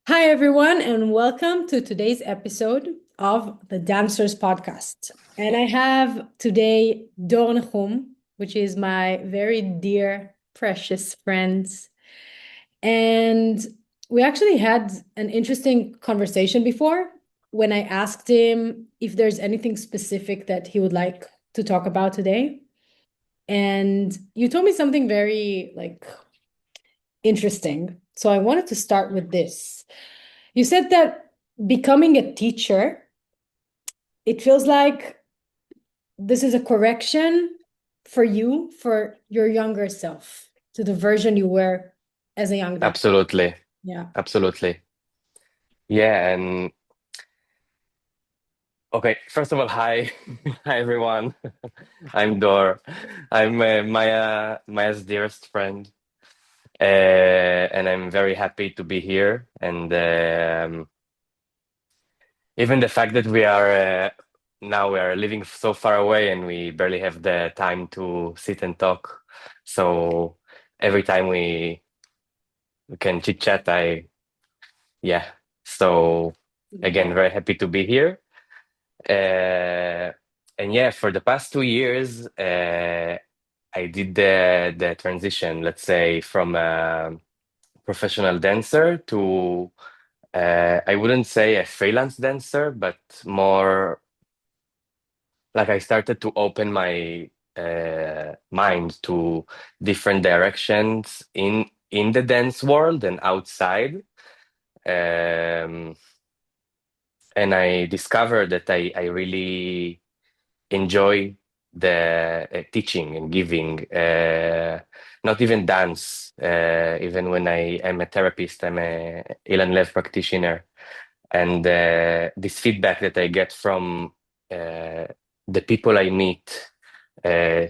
Hi, everyone, and welcome to today's episode of the Dancers Podcast. And I have today Dor Nahum, which is my very dear, precious friend. And we actually had an interesting conversation before when I asked him if there's anything specific that he would like to talk about today. And you told me something very interesting. So I wanted to start with this. You said that becoming a teacher, it feels like this is a correction for you, for your younger self, to the version you were as a young dancer. Absolutely. Yeah. Absolutely. Yeah, and okay, first of all, hi. Hi everyone. I'm Dor. I'm Maya's dearest friend. And I'm very happy to be here. And even the fact that we are living so far away and we barely have the time to sit and talk. So every time we can chit chat, yeah. So again, very happy to be here. Uh, and yeah, for the past 2 years, I did the transition, let's say, from a professional dancer to I wouldn't say a freelance dancer, but more like I started to open my mind to different directions in the dance world and outside. Um, and I discovered that I really enjoy the teaching and giving, not even dance. Even when I am a therapist, I'm a Ilan Lev practitioner, and this feedback that I get from uh, the people I meet,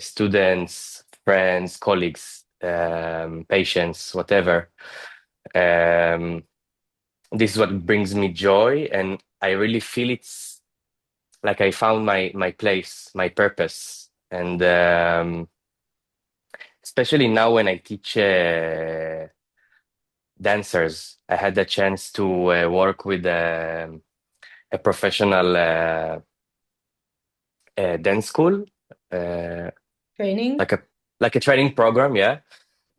students, friends, colleagues, patients, whatever. Um, this is what brings me joy, and I really feel it's like I found my place, my purpose, and especially now when I teach dancers, I had the chance to work with a professional dance school, uh, Training. like a training program, yeah.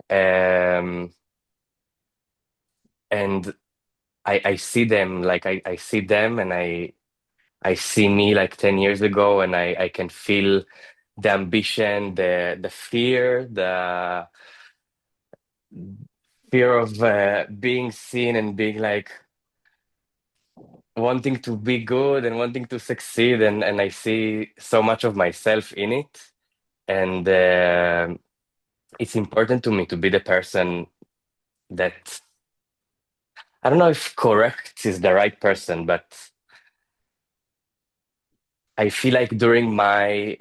Um, and I see them like I see them, and I see me like 10 years ago, and I can feel the ambition, the fear, the fear of being seen and being like wanting to be good and wanting to succeed, and I see so much of myself in it, and it's important to me to be the person that I don't know if correct is the right person, but I feel like during my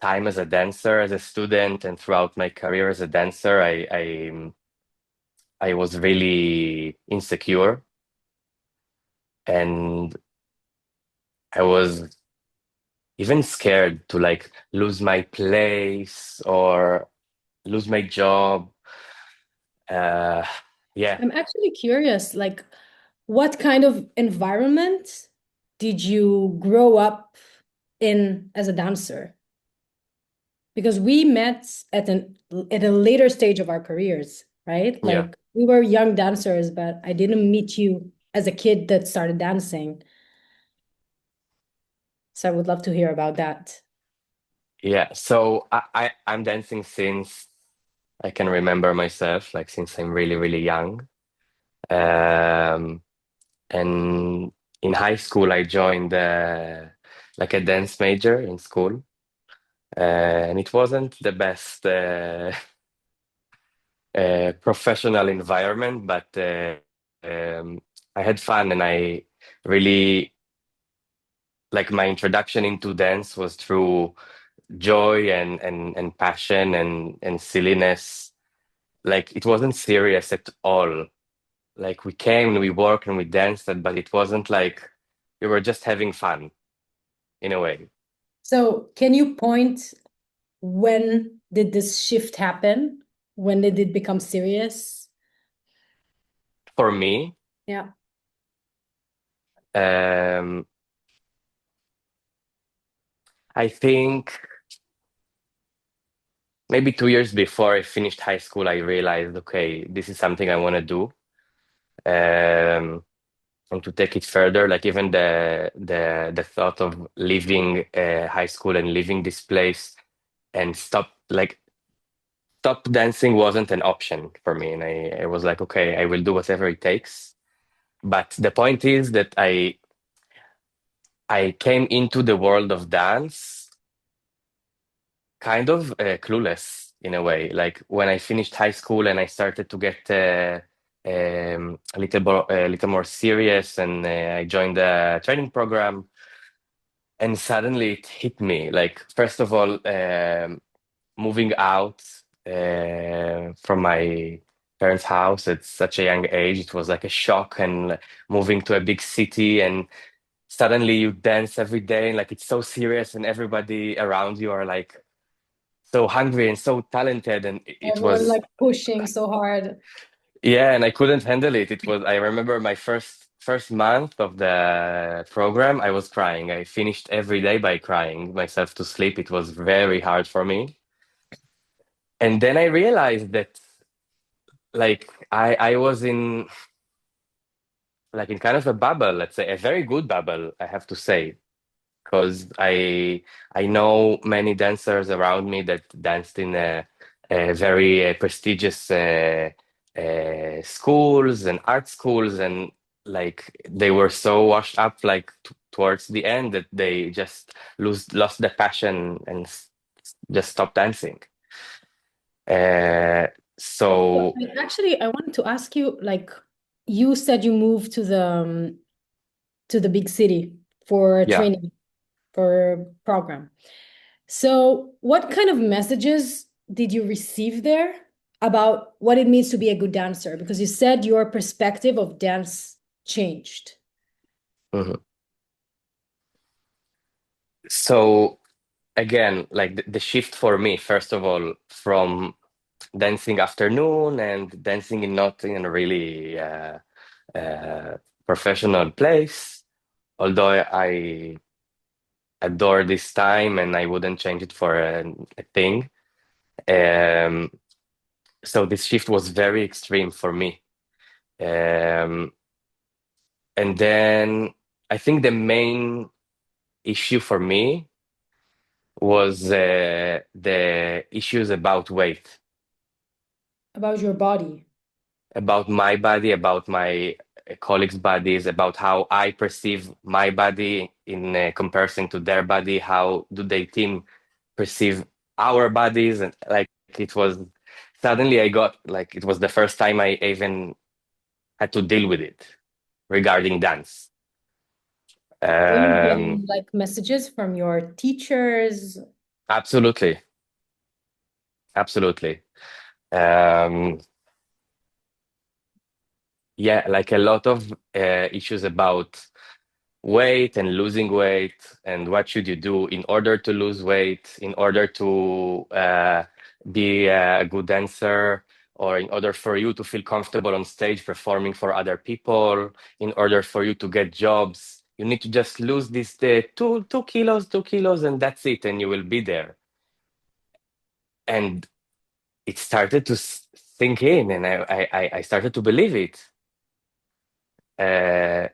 time as a dancer, as a student, and throughout my career as a dancer, I was really insecure, and I was even scared to like lose my place or lose my job. Uh, yeah, I'm actually curious, what kind of environment did you grow up in as a dancer? Because we met at a later stage of our careers, right? yeah, Like we were young dancers, but I didn't meet you as a kid that started dancing. So I would love to hear about that. yeah. So I'm dancing since I can remember myself, like since I'm really, really young. Um, and in high school, I joined like a dance major in school, and it wasn't the best professional environment, but I had fun, and I really like my introduction into dance was through joy and passion and silliness. Like it wasn't serious at all. Like we came and we worked and we danced, but it wasn't like we were just having fun in a way. So can you point when did this shift happen? When did it become serious? For me. Yeah. Um, I think maybe 2 years before I finished high school, I realized, okay, this is something I want to do. And to take it further, like even the thought of leaving high school and leaving this place and stop dancing wasn't an option for me. And I was like, okay, I will do whatever it takes. But the point is that I came into the world of dance kind of clueless in a way. Like when I finished high school and I started to get a little more serious, and I joined the training program, and suddenly it hit me. Like first of all, moving out from my parents' house at such a young age, it was like a shock, and moving to a big city and suddenly you dance every day and like it's so serious and everybody around you are like so hungry and so talented, and it Everyone was, like pushing so hard. yeah, and I couldn't handle it. It was, I remember my first month of the program, I was crying. I finished every day by crying myself to sleep. It was very hard for me. And then I realized that like I was in like in kind of a bubble, let's say a very good bubble, I have to say, because I know many dancers around me that danced in a very prestigious schools and art schools, and like they were so washed up like towards the end that they just lost the passion and just stopped dancing. Uh, So, so actually, I wanted to ask you, like, you said you moved to the big city for yeah. training for a program. So, what kind of messages did you receive there about what it means to be a good dancer? Because you said your perspective of dance changed. Mhm. So again, like the shift for me, first of all, from dancing afternoon and dancing in not in a really uh, professional place, although I adore this time and I wouldn't change it for a thing. Um, so this shift was very extreme for me. Um, and then I think the main issue for me was the issues about weight, About your body. about my body, about my colleagues' bodies, about how I perceive my body in comparison to their body. How do they team perceive our bodies? And like it was suddenly I got like it was the first time I even had to deal with it regarding dance. Were you Um, getting like messages from your teachers? absolutely, absolutely. Um, yeah, like a lot of issues about weight and losing weight, and what should you do in order to lose weight, in order to be a good dancer, or in order for you to feel comfortable on stage performing for other people, in order for you to get jobs, you need to just lose this 2 kilos, 2 kilos, and that's it, and you will be there. And it started to sink in, and I started to believe it. Uh,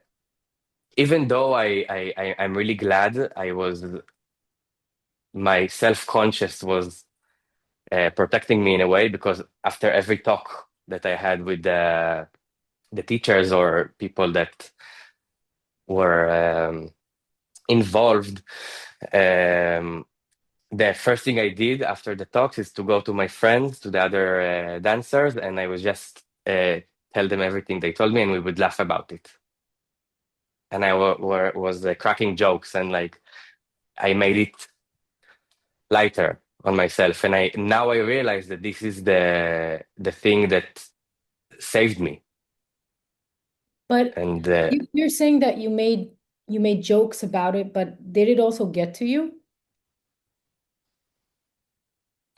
Even though I'm really glad I was my self-conscious was protecting me in a way, because after every talk that I had with the teachers or people that were involved, um, the first thing I did after the talks is to go to my friends, to the other dancers, and I was just tell them everything they told me, and we would laugh about it. And I was cracking jokes, and like I made it lighter on myself, and I now I realize that this is the thing that saved me. But And you're saying that you made jokes about it, but did it also get to you?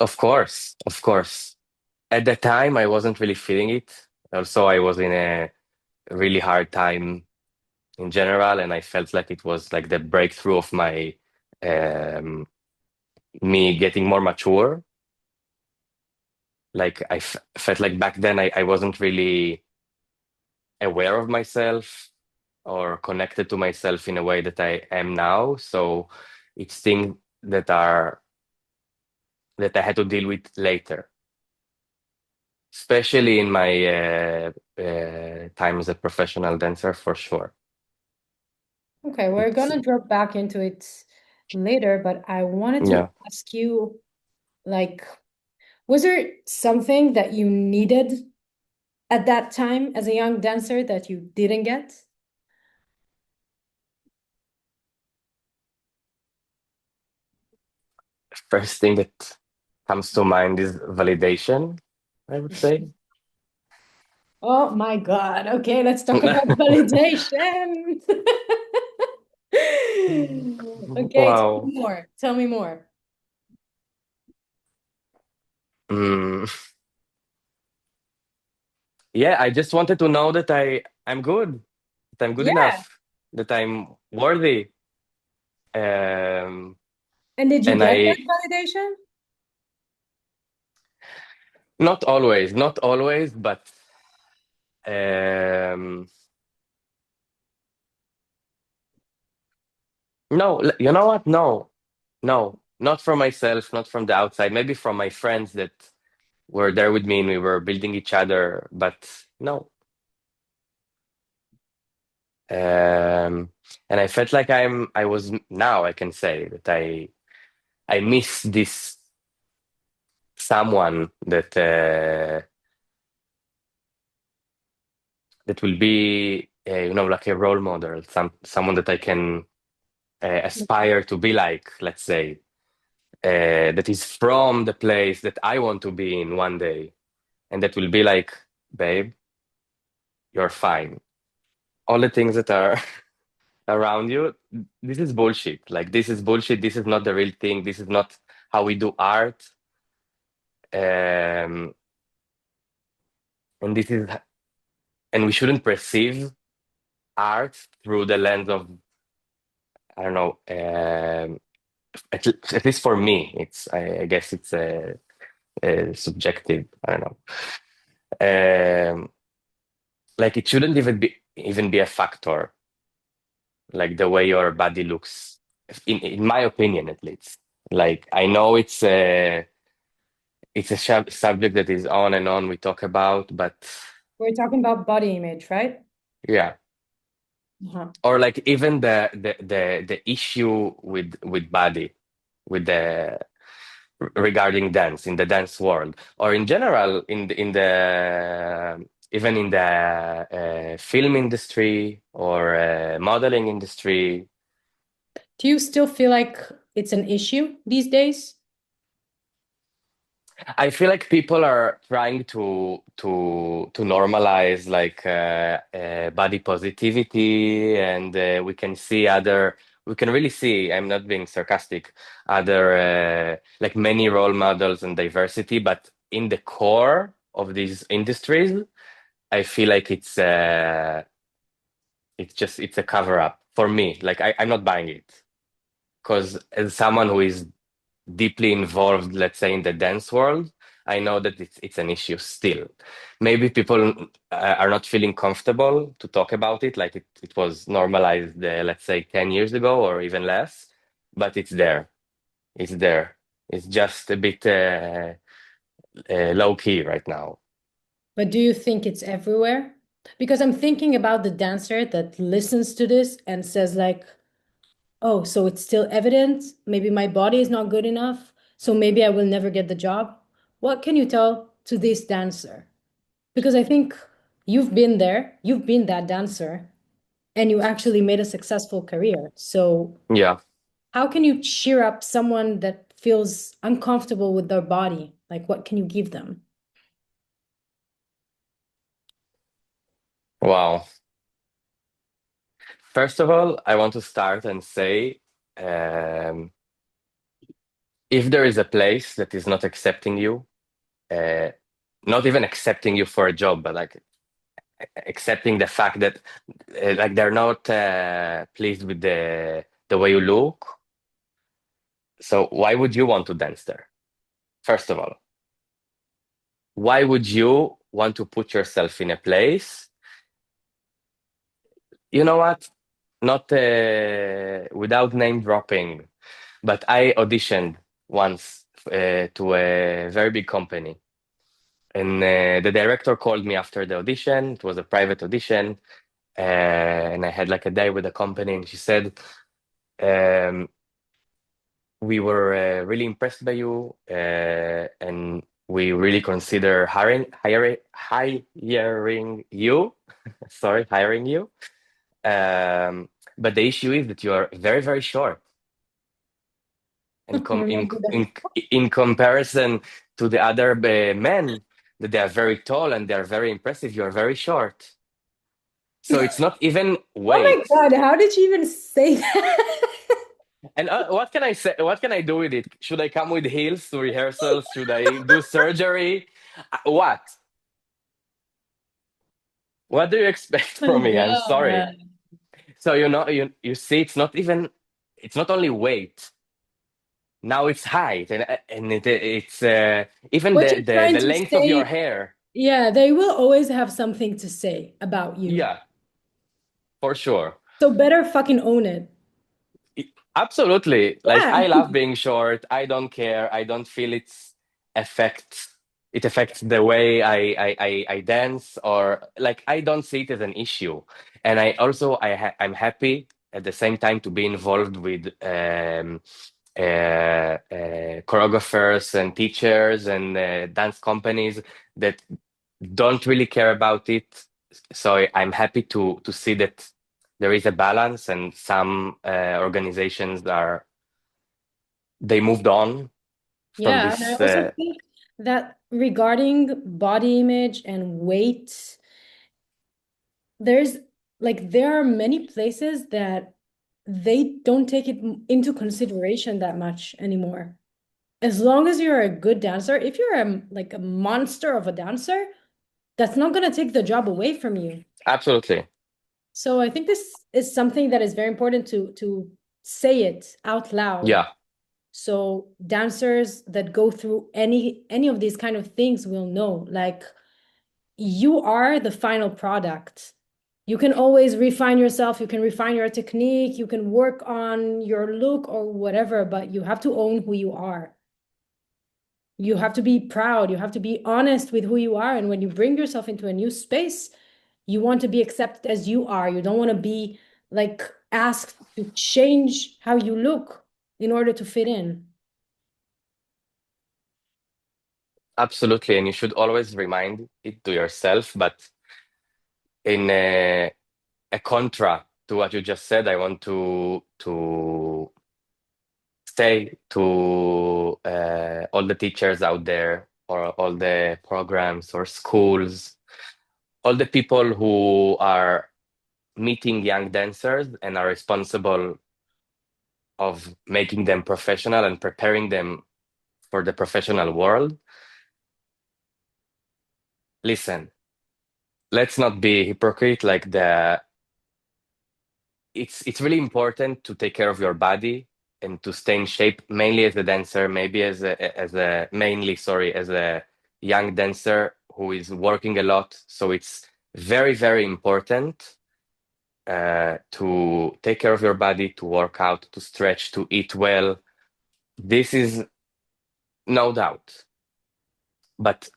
of course, at the time I wasn't really feeling it. Also, I was in a really hard time in general, and I felt like it was like the breakthrough of my um, me getting more mature. Like felt like back then I wasn't really aware of myself or connected to myself in a way that I am now. So it's things that are that I had to deal with later, especially in my time as a professional dancer, for sure. Okay, we're It's gonna drop back into it later, but I wanted to yeah. ask you, like, was there something that you needed at that time as a young dancer that you didn't get? First thing that comes to mind is validation, I would say. Oh my God. Okay, let's talk about validation. Okay, tell Wow. me more. Tell me more. Mm. Yeah, I just wanted to know that I'm good, that I'm good Yeah. enough, that I'm worthy. Um, And did you and get I that validation? not always, but um, no, you know what? No, no, not from myself, not from the outside. Maybe from my friends that were there with me and we were building each other, but no. Um, and I felt like I was now I can say that I miss this someone that will be like a role model, someone that I can aspire to be like, let's say, that is from the place that I want to be in one day, and that will be like, babe, you're fine. All the things that are around you, this is bullshit. Like this is bullshit. This is not the real thing. This is not how we do art. Um, and this is and we shouldn't perceive art through the lens of I don't know. At least for me, I guess it's subjective. I don't know. Like it shouldn't even be a factor, like the way your body looks, in my opinion, at least. Like I know it's a subject that is on and on we talk about, but We're talking about body image, right? yeah. Uh-huh. Or like even the issue with body, with the regarding dance in the dance world, or in general in the even in the film industry or modeling industry. Do you still feel like it's an issue these days? I feel like people are trying to normalize like body positivity, and we can really see. I'm not being sarcastic. Other like many role models and diversity, but in the core of these industries, I feel like it's a cover up for me. Like I'm not buying it because as someone who is deeply involved, let's say, in the dance world, I know that it's an issue still. Maybe people are not feeling comfortable to talk about it, like it was normalized, let's say, 10 years ago or even less, but it's there. It's there. It's just a bit low key right now. But do you think it's everywhere? Because I'm thinking about the dancer that listens to this and says like, "Oh, so it's still evident. Maybe my body is not good enough, so maybe I will never get the job." What can you tell to this dancer? Because I think you've been there, you've been that dancer, and you actually made a successful career. So Yeah. how can you cheer up someone that feels uncomfortable with their body? Like, what can you give them? Wow. First of all, I want to start and say, um, if there is a place that is not accepting you, uh, not even accepting you for a job, but like accepting the fact that like they're not pleased with the way you look. So why would you want to dance there? First of all, why would you want to put yourself in a place? You know what? Not without name dropping, but I auditioned once to a very big company. And the director called me after the audition. It was a private audition. And I had like a day with the company, and she said, um, we were really impressed by you, and we really consider hiring you. Sorry, hiring you. Um, but the issue is that you are very, very short. And You're not good at in comparison to the other men, that they are very tall and they are very impressive, you are very short. So it's not even Oh my weight. God, how did you even say that? And what can I say? What can I do with it? Should I come with heels to rehearsals? Should I do surgery? What? What do you expect Oh from my me? I'm sorry. God. So you see, it's not only weight. Now it's height, and it's even What you're trying the to length of your say, hair. yeah, they will always have something to say about you. Yeah, for sure. So better fucking own it. Absolutely. Like Yeah. I love being short. I don't care. I don't feel affects it affects the way I dance, or like I don't see it as an issue. And I also I'm happy at the same time to be involved with choreographers and teachers and dance companies that don't really care about it. So I'm happy to see that there is a balance, and some organizations are they moved on from Yeah, and I this. also think that regarding body image and weight, there's there are many places that they don't take it into consideration that much anymore. As long as you're a good dancer, if you're like a monster of a dancer, that's not going to take the job away from you. Absolutely, So I think this is something that is very important to say it out loud. yeah, So dancers that go through any of these kind of things will know, like you are the final product. You can always refine yourself, you can refine your technique, you can work on your look or whatever, but you have to own who you are. You have to be proud, you have to be honest with who you are. And when you bring yourself into a new space, you want to be accepted as you are. You don't want to be like asked to change how you look in order to fit in. absolutely. And you should always remind it to yourself. But in a contra to what you just said, I want to say to all the teachers out there, or all the programs or schools, all the people who are meeting young dancers and are responsible of making them professional and preparing them for the professional world. Listen, let's not be hypocrite. Like it's really important to take care of your body and to stay in shape, mainly as a dancer, maybe as a mainly, sorry, as a young dancer who is working a lot. So it's very, very important to take care of your body, to work out, to stretch, to eat well. This is no doubt. But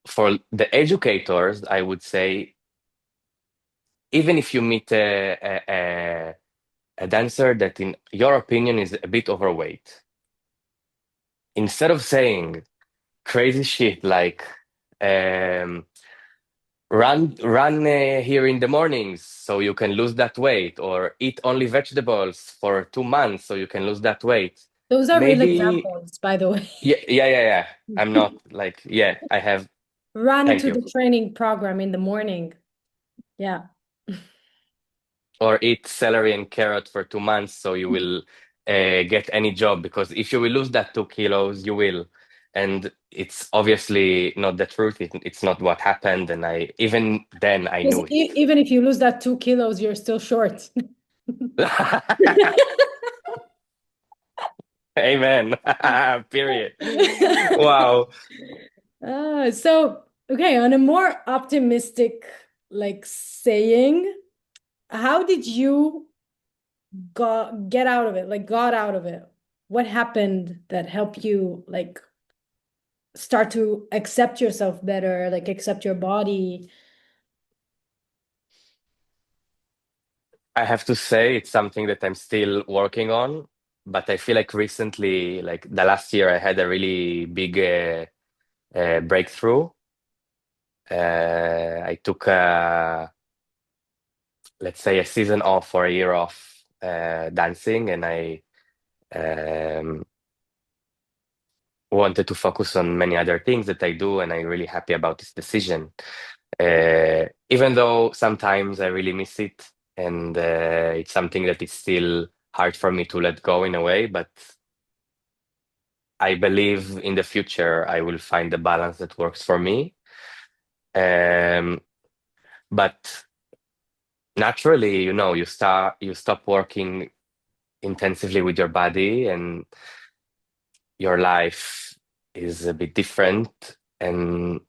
for the educators, I would say, even if you meet a dancer that, in your opinion, is a bit overweight, instead of saying crazy shit like, um, run here in the mornings so you can lose that weight, or eat only vegetables for 2 months so you can lose that weight. Those are real Maybe, examples, by the way. yeah. I'm not like, yeah, I have. Run Thank to you. the training program in the morning. Yeah. Or eat celery and carrot for 2 months so you will get any job, because if you will lose that 2 kilos, you will. And it's obviously not the truth. It's not what happened. And I even then I Because knew it. even if you lose that 2 kilos, you're still short. Amen. Period. Wow. So, okay, on a more optimistic like saying, how did you get out of it? Like got out of it? What happened that helped you like start to accept yourself better, like accept your body? I have to say it's something that I'm still working on, but I feel like recently, like the last year, I had a really big breakthrough. I took let's say a season off or a year off dancing, and I um, wanted to focus on many other things that I do, and I'm really happy about this decision. Even though sometimes I really miss it, and it's something that is still hard for me to let go in a way, but I believe in the future I will find the balance that works for me. Um, but naturally, you stop working intensively with your body, and your life is a bit different, and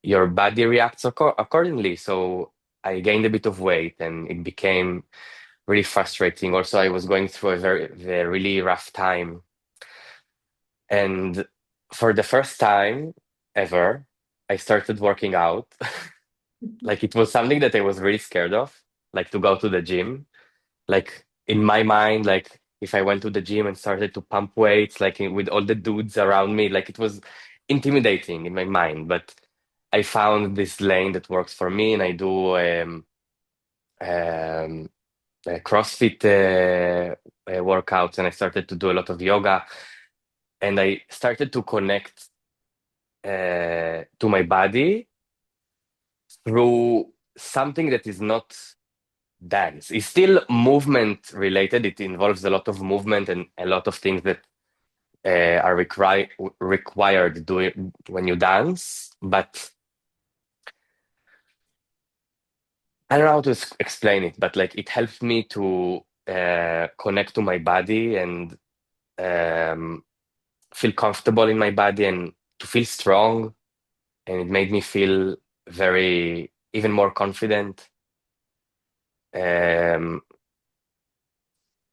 your body reacts accordingly. So I gained a bit of weight, and it became really frustrating. Also, I was going through a very really rough time, and for the first time ever, I started working out. Like it was something that I was really scared of, like to go to the gym. Like in my mind, like if I went to the gym and started to pump weights, like with all the dudes around me, like it was intimidating in my mind. But I found this lane that works for me, and I do um, CrossFit workouts, and I started to do a lot of yoga, and I started to connect to my body through something that is not dance. It's still movement related. It involves a lot of movement and a lot of things that are required doing when you dance. But I don't know how to explain it. But like it helped me to connect to my body and um, feel comfortable in my body and to feel strong. And it made me feel very even more confident. Um,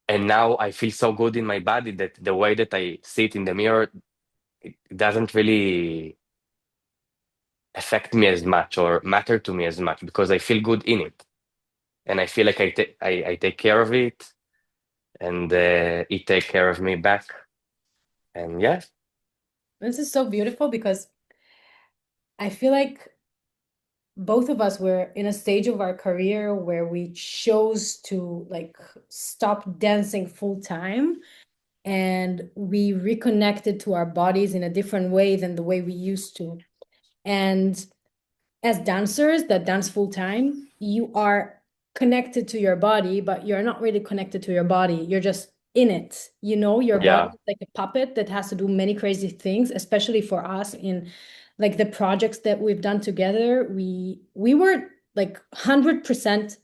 and now I feel so good in my body that the way that I see it in the mirror, it doesn't really affect me as much or matter to me as much because I feel good in it, and I feel like I take care of it, and it take care of me back. And yeah, This is so beautiful because I feel like both of us were in a stage of our career where we chose to like stop dancing full time and we reconnected to our bodies in a different way than the way we used to. And as dancers that dance full time, you are connected to your body, but you're not really connected to your body. You're just in it. You know, your body yeah, is like a puppet that has to do many crazy things, especially for us in like the projects that we've done together. We were like 100%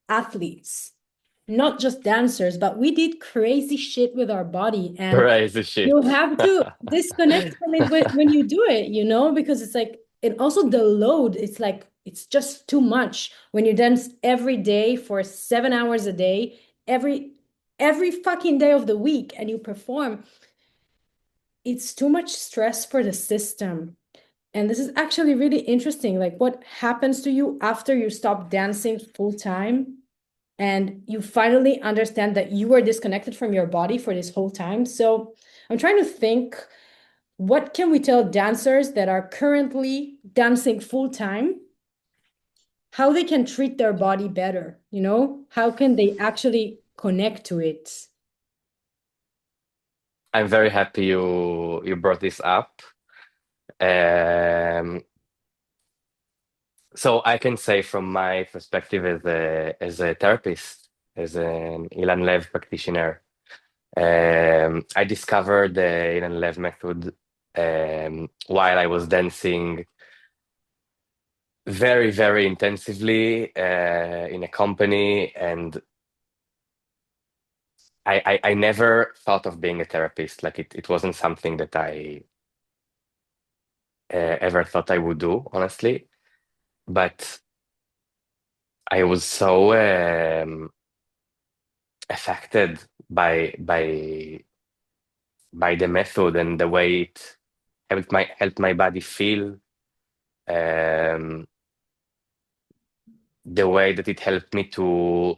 athletes, not just dancers, but we did crazy shit with our body. And crazy you shit. have to disconnect from it when you do it, you know, because it's like, and also the load, it's like, it's just too much when you dance every day for 7 hours a day, every fucking day of the week, and you perform. It's too much stress for the system. And this is actually really interesting. Like, what happens to you after you stop dancing full time and you finally understand that you were disconnected from your body for this whole time? So I'm trying to think, what can we tell dancers that are currently dancing full time, how they can treat their body better? You know, how can they actually connect to it? I'm very happy you brought this up. Um, so I can say from my perspective as a therapist, as an Ilan Lev practitioner, I discovered the Ilan Lev method while I was dancing very, very intensively in a company, and I never thought of being a therapist. Like it wasn't something that I ever thought I would do, honestly. But I was so affected by the method and the way it helped my body feel, um, the way that it helped me to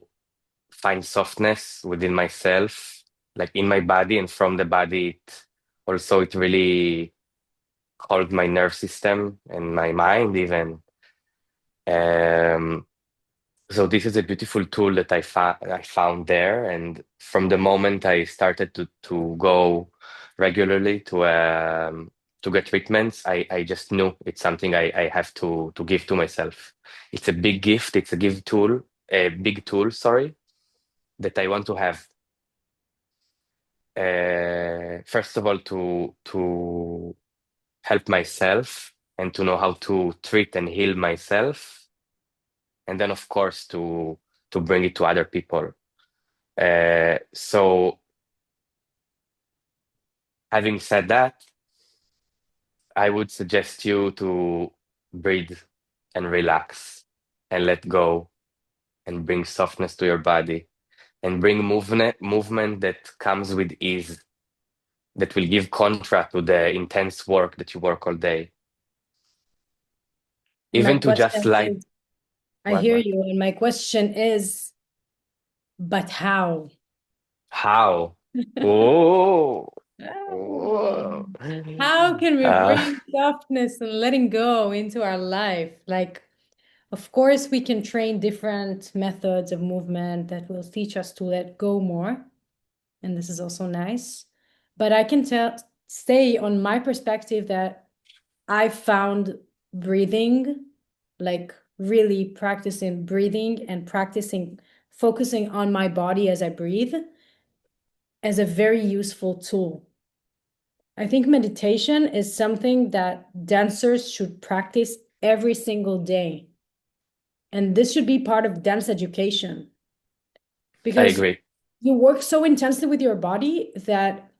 find softness within myself, like in my body and from the body. It really calmed my nerve system and my mind even. Um, So this is a beautiful tool that I found there, and from the moment I started to go regularly to get treatments, I just knew it's something I have to give to myself. It's a big gift. It's a big tool, sorry, that I want to have. First of all, to help myself and to know how to treat and heal myself, and then of course to bring it to other people. So having said that, I would suggest you to breathe and relax and let go and bring softness to your body and bring movement that comes with ease, that will give contrast to the intense work that you work all day. My Even to just question like is, I what hear what you, and my question is, but how? how? Oh, Oh, oh. how can we Uh, bring softness and letting go into our life? Like, of course, we can train different methods of movement that will teach us to let go more. And this is also nice. But I can say on my perspective that I found breathing, like really practicing breathing and practicing focusing on my body as I breathe, as a very useful tool. I think meditation is something that dancers should practice every single day. And this should be part of dance education I because agree. you work so intensely with your body that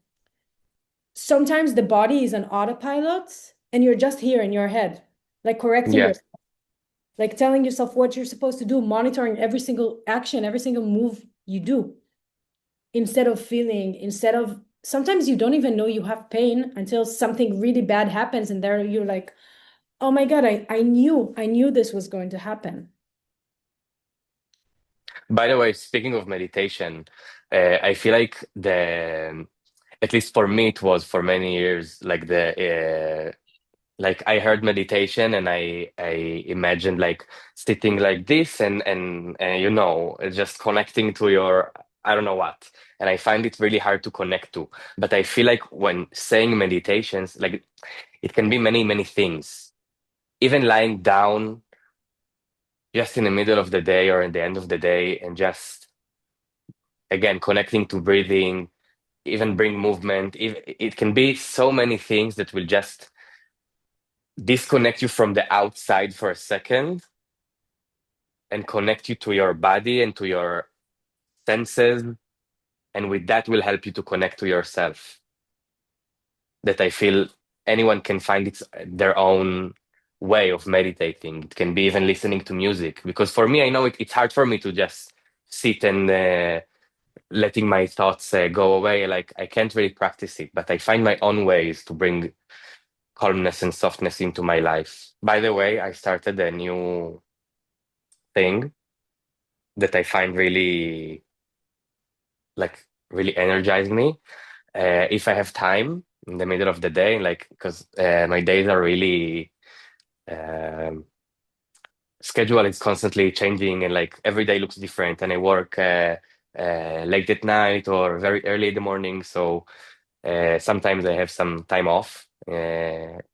sometimes the body is an autopilot and you're just here in your head, like correcting Yeah. yourself, like telling yourself what you're supposed to do, monitoring every single action, every single move you do, instead of sometimes you don't even know you have pain until something really bad happens and there you're like, oh my God, I knew this was going to happen. By the way, speaking of meditation, I feel like at least for me, it was for many years like I heard meditation and I imagined like sitting like this and just connecting to your I don't know what. And I find it really hard to connect to. But I feel like when saying meditations, like it can be many, many things. Even lying down just in the middle of the day or in the end of the day and just again connecting to breathing, even bring movement. It can be so many things that will just disconnect you from the outside for a second and connect you to your body and to your senses, and with that will help you to connect to yourself. That I feel anyone can find their own way of meditating. It can be even listening to music, because for me, I know it's hard for me to just sit and letting my thoughts go away. Like I can't really practice it, but I find my own ways to bring calmness and softness into my life. By the way, I started a new thing that I find really energize me. If I have time in the middle of the day, like because my days are really um, schedule is constantly changing and like every day looks different, and I work late at night or very early in the morning. So sometimes I have some time off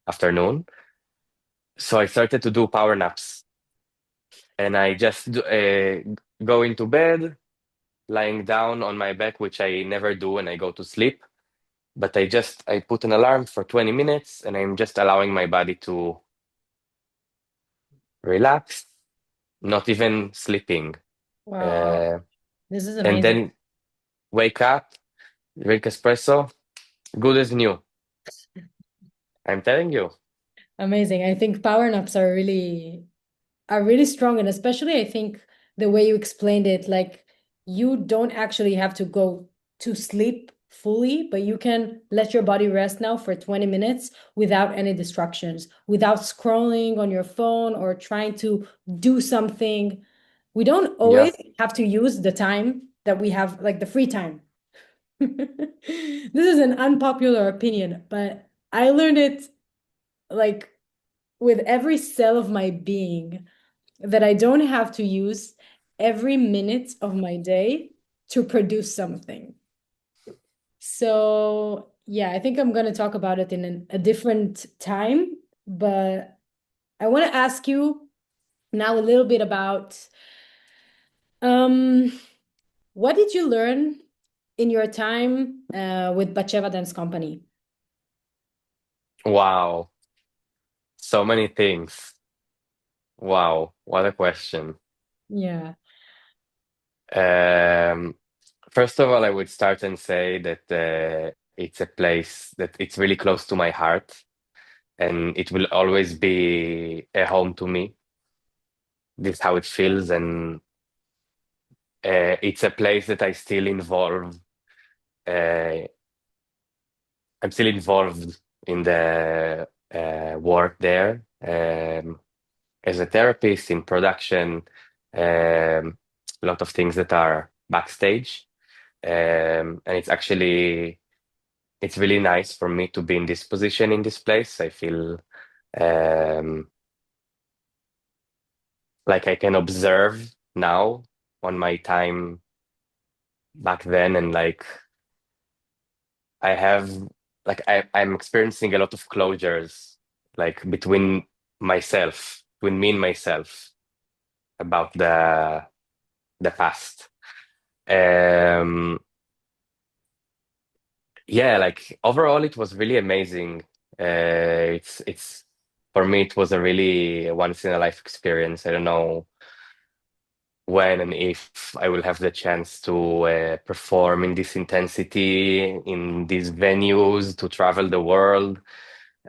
afternoon. So I started to do power naps, and I just go into bed, lying down on my back, which I never do when I go to sleep. but I put an alarm for 20 minutes and I'm just allowing my body to relax, not even sleeping. Wow, Uh, this is and amazing. then wake up, drink espresso, good as new. I'm telling you. Amazing. I think power naps are really strong, and especially I think the way you explained it, like you don't actually have to go to sleep fully, but you can let your body rest now for 20 minutes without any distractions, without scrolling on your phone or trying to do something. We don't Yeah. always have to use the time that we have, like the free time. This is an unpopular opinion, but I learned it like with every cell of my being that I don't have to use every minute of my day to produce something. So, yeah, I think I'm going to talk about it in a different time, but I want to ask you now a little bit about um, what did you learn in your time with Batsheva Dance Company? Wow. So many things. Wow. What a question. Yeah. Um, First of all, I would start and say that it's a place that it's really close to my heart, and it will always be a home to me. This is how it feels, and it's a place that I still involve. Uh, I'm still involved in the work there as a therapist in production. A lot of things that are backstage, and it's really nice for me to be in this position in this place. I feel um, like I can observe now on my time back then, and like I have I'm experiencing a lot of closures, like between me and myself about the past. Um, yeah, like overall, it was really amazing. It's for me, it was a really once in a life experience. I don't know when and if I will have the chance to perform in this intensity, in these venues, to travel the world,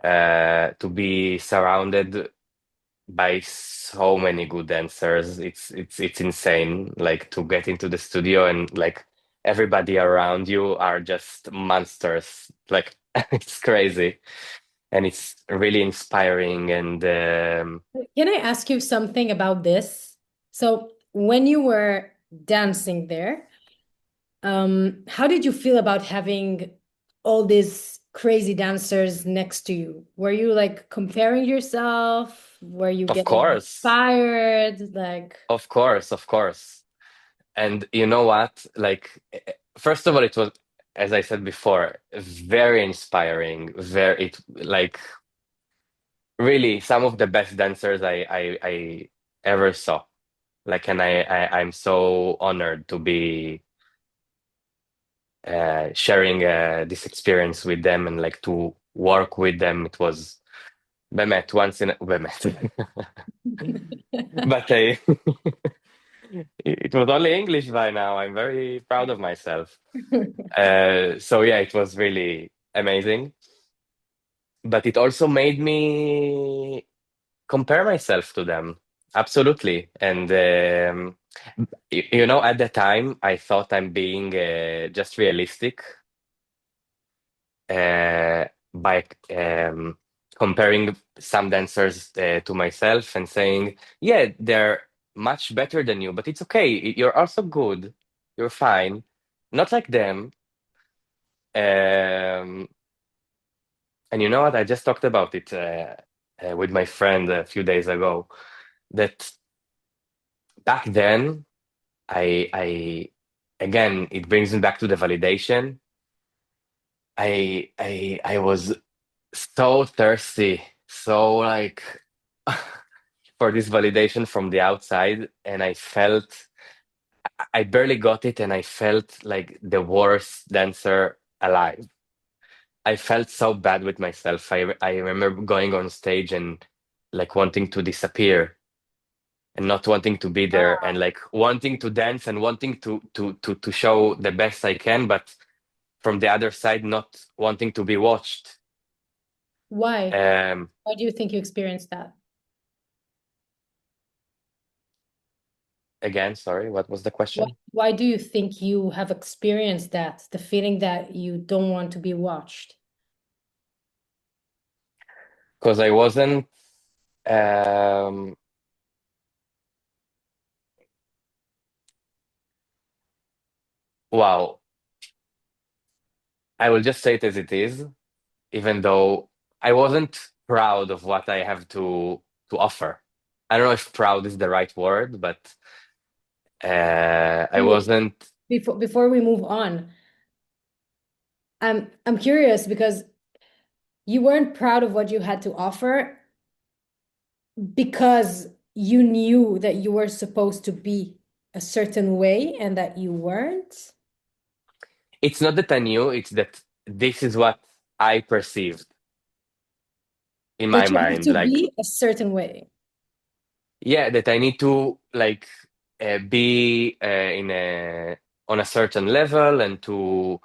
to be surrounded by so many good dancers. It's insane. Like to get into the studio and like everybody around you are just monsters. Like it's crazy and it's really inspiring and Can I ask you something about this? So, when you were dancing there, how did you feel about having all these crazy dancers next to you? Were you like comparing yourself? Were you of getting course, inspired? Like, of course. And you know what? Like, first of all, it was, as I said before, very inspiring. Very, it like really some of the best dancers I ever saw. Like, and I'm so honored to be sharing this experience with them and like to work with them. It was באמת once in a, באמת. But I, it was only English by now. I'm very proud of myself. So yeah, it was really amazing. But it also made me compare myself to them. Absolutely. And you know, at the time, I thought I'm being just realistic by comparing some dancers to myself and saying, yeah, they're much better than you, but it's okay. You're also good. You're fine. Not like them. Um, and you know what? I just talked about it with my friend a few days ago. That back then, I again, it brings me back to the validation. I was so thirsty, so like for this validation from the outside, and I barely got it, and I felt like the worst dancer alive. I felt so bad with myself. I remember going on stage and like wanting to disappear and not wanting to be there and like wanting to dance and wanting to show the best I can, but from the other side, not wanting to be watched. Why? Um, Why do you think you experienced that? Again, sorry, what was the question? Why do you think you have experienced that, the feeling that you don't want to be watched? Because I wasn't, um, wow, I will just say it as it is, even though I wasn't proud of what I have to offer. I don't know if proud is the right word, but I Wait, wasn't. before we move on, I'm curious because you weren't proud of what you had to offer because you knew that you were supposed to be a certain way and that you weren't. It's not that I knew, it's that this is what I perceived in my That you have mind. to Like, be a certain way. yeah, that I need to like be in a on a certain level and to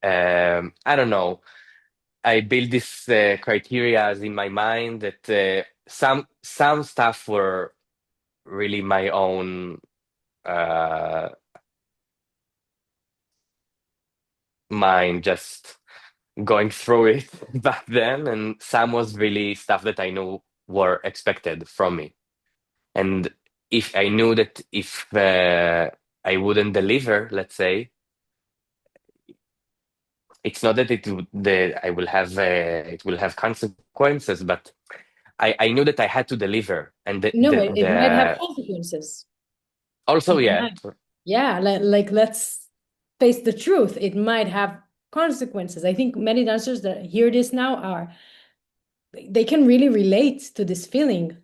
I don't know. I build this criteria in my mind that some stuff were really my own uh, mind, just going through it back then, and some was really stuff that I knew were expected from me. And if I knew that if I wouldn't deliver, let's say, it's not that I will have it will have consequences, but I knew that I had to deliver, and No, it might have consequences. also, It yeah, might. Yeah, like let's face the truth. It might have consequences. I think many dancers that hear this now are they can really relate to this feeling,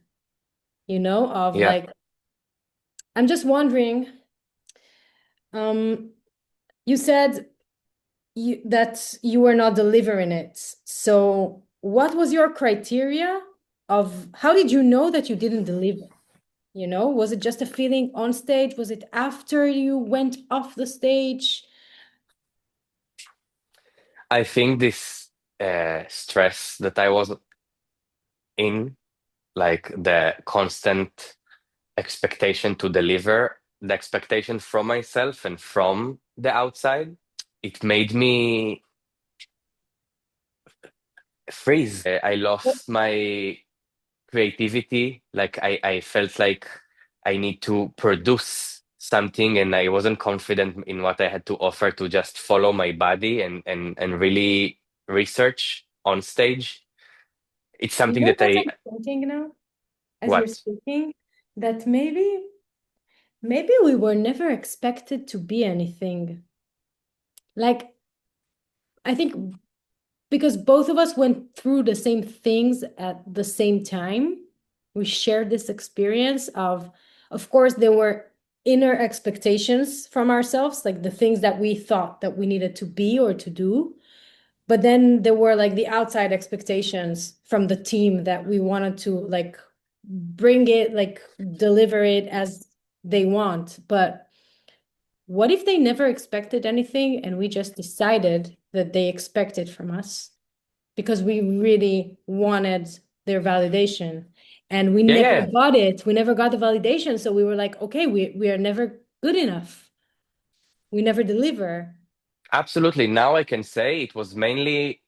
of yeah. like I'm just wondering, um, you said that you were not delivering it. So what was your criteria of how did you know that you didn't deliver? Was it just a feeling on stage? Was it after you went off the stage? I think this stress that I was in, like the constant expectation to deliver, the expectation from myself and from the outside, it made me freeze. I lost my creativity. Like I felt like I need to produce something and I wasn't confident in what I had to offer to just follow my body and really research on stage. It's You something know that what I I'm thinking now, as we're what? speaking, that maybe we were never expected to be anything. Like, I think because both of us went through the same things at the same time, we shared this experience of course, there were inner expectations from ourselves, like the things that we thought that we needed to be or to do. But then there were like the outside expectations from the team that we wanted to like bring it, like deliver it as they want. But what if they never expected anything and we just decided that they expected from us because we really wanted their validation and we Yeah, never yeah, got it. We never got the validation. So we were like, okay, we are never good enough. We never deliver. absolutely. Now I can say it was mainly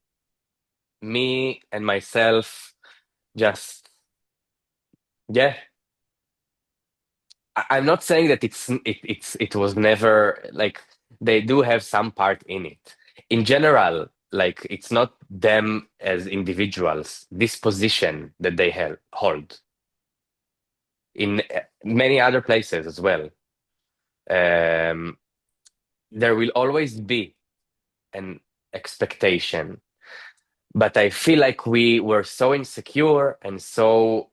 me and myself just yeah. I'm not saying that it was never like they do have some part in it. In general, like it's not them as individuals, this position that they hold in many other places as well. Um, there will always be an expectation, but I feel like we were so insecure and so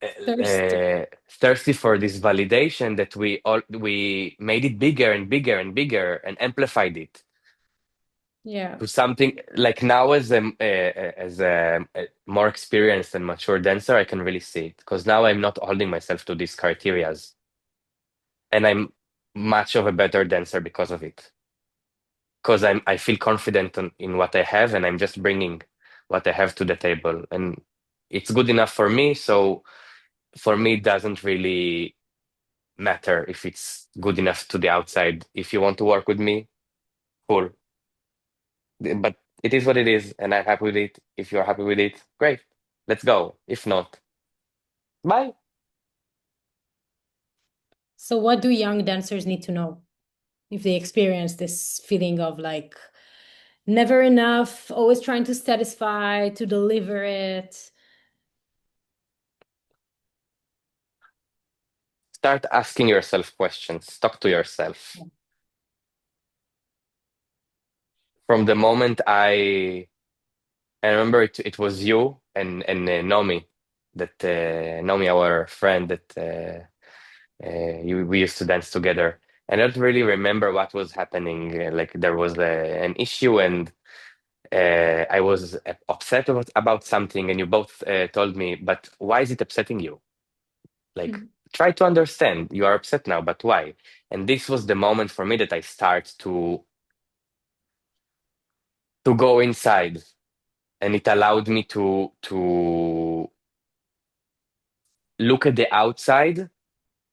Thirsty. thirsty for this validation that we made it bigger and bigger and bigger and amplified it. Yeah. to something like now as a more experienced and mature dancer, I can really see it because now I'm not holding myself to these criterias, and I'm much of a better dancer because of it. Because I feel confident in what I have, and I'm just bringing what I have to the table, and it's good enough for me. So for me, it doesn't really matter if it's good enough to the outside. If you want to work with me, cool. But it is what it is, and I'm happy with it. If you're happy with it, great. Let's go. If not, bye. So what do young dancers need to know if they experience this feeling of like never enough, always trying to satisfy, to deliver it? Start asking yourself questions. Talk to yourself. From the moment I remember it was you and Nomi that Nomi, our friend that we used to dance together. I don't really remember what was happening. Like there was an issue, and I was upset about something, and you both told me, but why is it upsetting you? Like, try to understand. You are upset now, but why? And this was the moment for me that I start to go inside, and it allowed me to look at the outside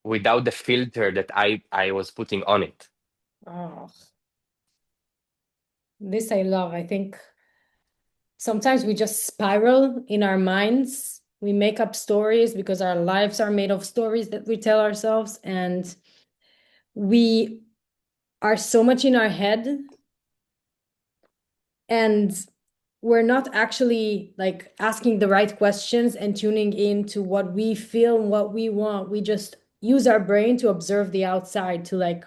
without the filter that I was putting on it. Oh, this I love. I think sometimes we just spiral in our minds. We make up stories because our lives are made of stories that we tell ourselves, and we are so much in our head, and we're not actually like asking the right questions and tuning into what we feel and what we want. We just use our brain to observe the outside, to like,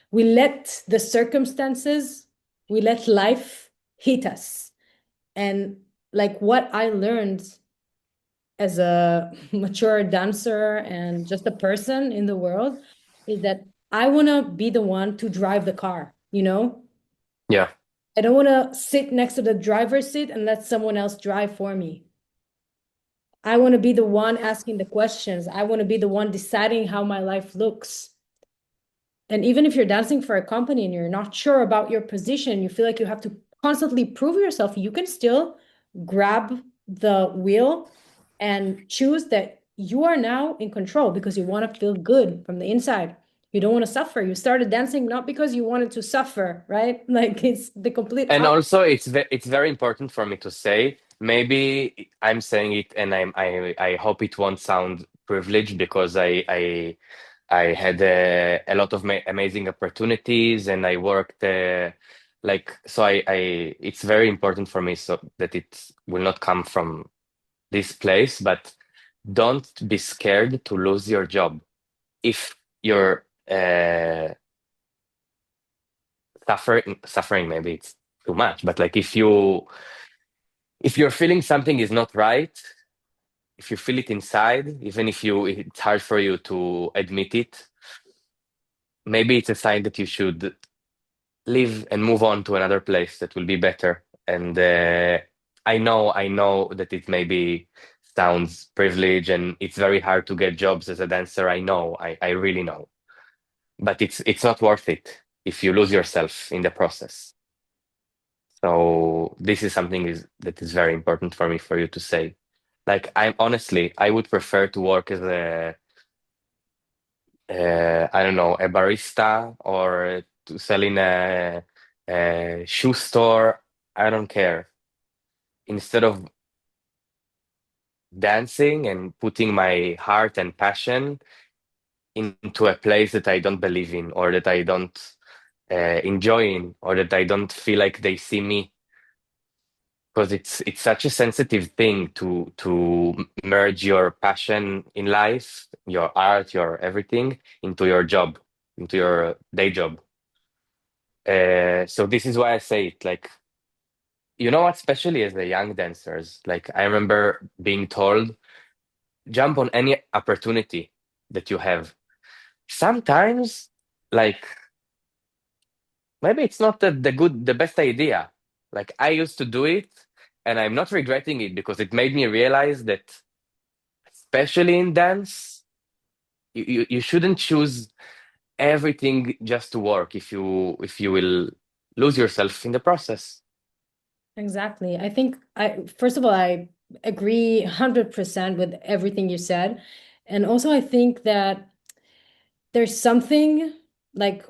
we let the circumstances, we let life hit us. And like what I learned as a mature dancer and just a person in the world is that I want to be the one to drive the car, you know? Yeah. I don't want to sit next to the driver's seat and let someone else drive for me. I want to be the one asking the questions. I want to be the one deciding how my life looks. And even if you're dancing for a company and you're not sure about your position, you feel like you have to constantly prove yourself, you can still grab the wheel and choose that you are now in control because you want to feel good from the inside. You don't want to suffer. You started dancing not because you wanted to suffer, right? Like it's the complete And opposite. also, it's very important for me to say. Maybe I'm saying it, and I hope it won't sound privileged because I had a lot of amazing opportunities, and I worked like so. I it's very important for me so that it will not come from this place, but don't be scared to lose your job if you're suffering. Maybe it's too much, but like if you're feeling something is not right, if you feel it inside, even if it's hard for you to admit it, maybe it's a sign that you should leave and move on to another place that will be better. And I know that it maybe sounds privileged and it's very hard to get jobs as a dancer. I know, I really know, but it's not worth it if you lose yourself in the process. So this is something that is very important for me for you to say. Like I would prefer to work as a I don't know, a barista or to sell in a shoe store. I don't care. Instead of dancing and putting my heart and passion into a place that I don't believe in or that I don't enjoy in or that I don't feel like they see me because it's such a sensitive thing to merge your passion in life, your art, your everything into your job, into your day job. So this is why I say it. Like, you know what? Especially as the young dancers, like I remember being told, jump on any opportunity that you have. Sometimes, like maybe it's not the best idea. Like I used to do it, and I'm not regretting it because it made me realize that, especially in dance, you shouldn't choose everything just to work if you will lose yourself in the process. Exactly. I think first of all, I agree 100% with everything you said. And also I think that there's something like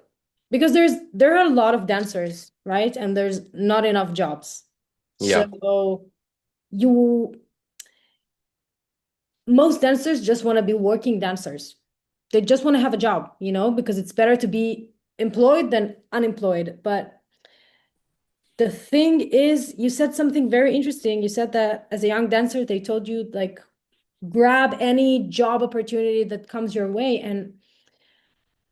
because there are a lot of dancers, right? And there's not enough jobs. Yeah, So you most dancers just want to be working dancers. They just want to have a job, because it's better to be employed than unemployed. But the thing is, you said something very interesting. You said that as a young dancer, they told you like grab any job opportunity that comes your way. And